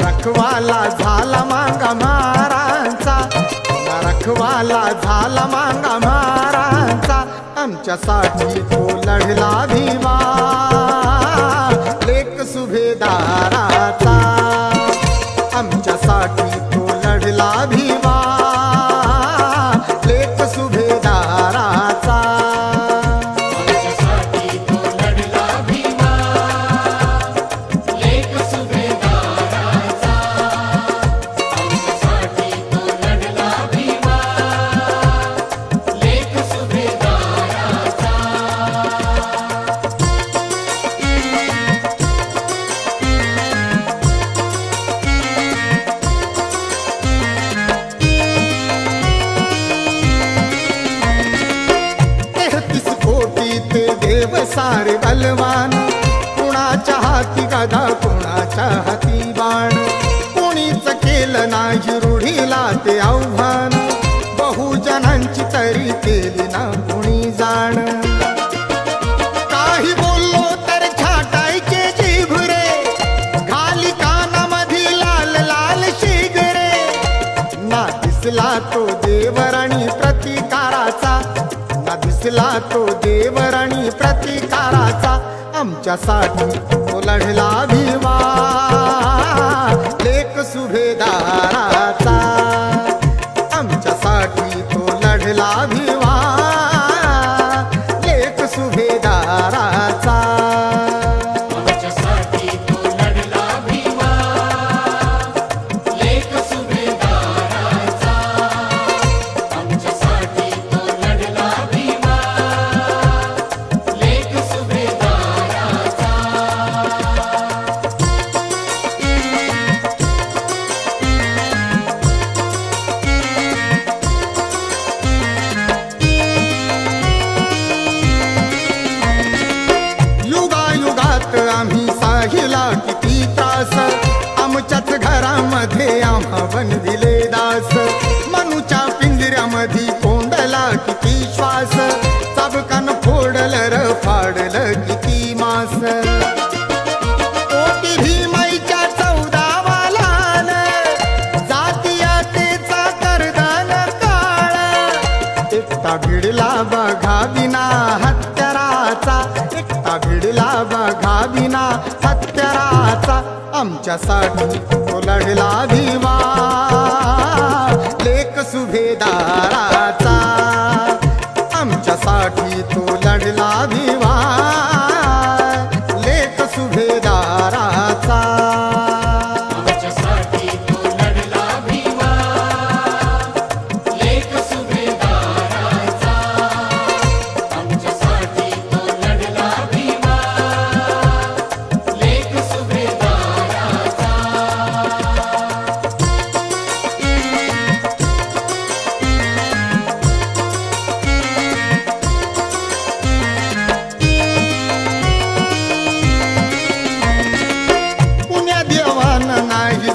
रखवाला झाला मांगा महाराजांचा, रखवाला झाला मांगा महाराजांचा, आमच्यासाठी तो लढला भीमा लेक सुभेदाराचा, आमच्यासाठी तो लढला भीमा लेक सुभेदाराचा. सारे बलवान, कुणाच्या हाती गदा कुणाच्या हाती बाण, कुणीच केलं नाही रूढीला ते आव्हान, बहुजनांची तरी केली ना कुणी जाण. काही बोललो तर छाटायचे जीभ रे, घाली कानामधी लाल लाल शिगरे, ना दिसला तो देवराणी प्रतिकाराचा, ना दिसला तो देवराणी प्रतिकाराचा, आमच्यासाठी तो लढला भीमा लेक सुभेदाराचा, आमच्यासाठी तो लढला भीमा लेक सुभेदाराचा. आम्ही साहिला किती त्रास, आमच्याच घरामध्ये आम्हा बनविले दास, मनुच्या पिंजऱ्यामध्ये कोंडला किती श्वास, चाबकान फोडलं र फाडलं किती मास. कोटी भीमाईच्या 14 लान, जातीयतेचा करदान काळ, एकटा भिडला बघा बिना हत्याराचा, एकटा भिडला बघा बिना हत्याराचा, आमच्यासाठी तो लढला भीमा लेक सुभेदाराचा, आमच्यासाठी तो लढला भीमा लेक सुभेदाराचा.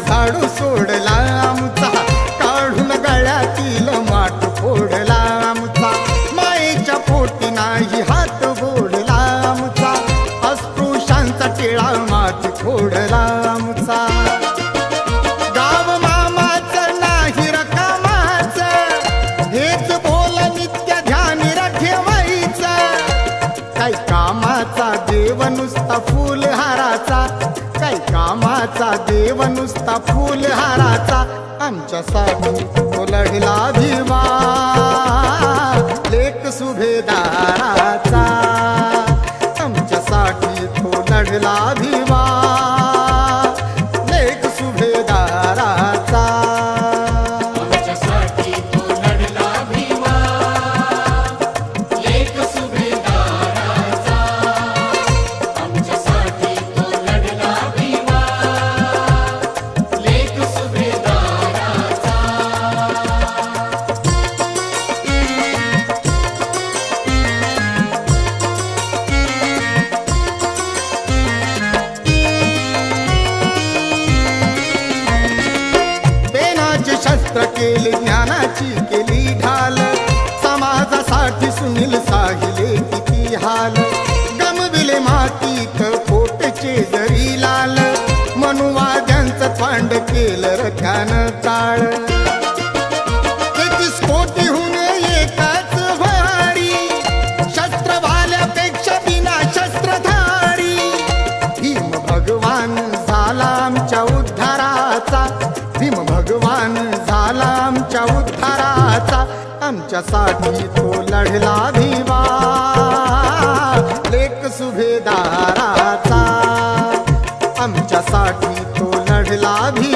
झाडू सोडला आमचा, काढून गळ्यातील माठ फोडला आमचा, मायेच्या पोटी नाही हात बोडला आमचा, अस्पृश्यांचा टिळा माती फोडला आमचा. गाव मामाचं नाही रकामाचं, हेच बोल नित्य ध्यानी ठेवायचं, काही कामाचा देव नुसता फुलहाराचा, काही कामाचा देव नुसता फुलहाराचा, आमच्यासाठी तो लढला भीमा लेक सुभेदाराचा, आमच्यासाठी तो लढला भीमा लेक सुभेदाराचा. केले ज्ञानाची केली ढाल समाजासाठी सुनील साहिले किती हाल गमविले मातीत पोटचे जरी लाल मनुवाद्यांचं पांड केलं रथ्यानं टाळ 33 कोटीहून एकाच भारी शस्त्र भाल्यापेक्षा बिना शस्त्रधारी भीम भगवान झाला आमच्या उद्धाराचा भीम भगवान झाला आमच्या उद्धाराचा आमच्यासाठी तो लढला भिवा लेक सुभेदाराचा आमच्यासाठी तो लढला भिवा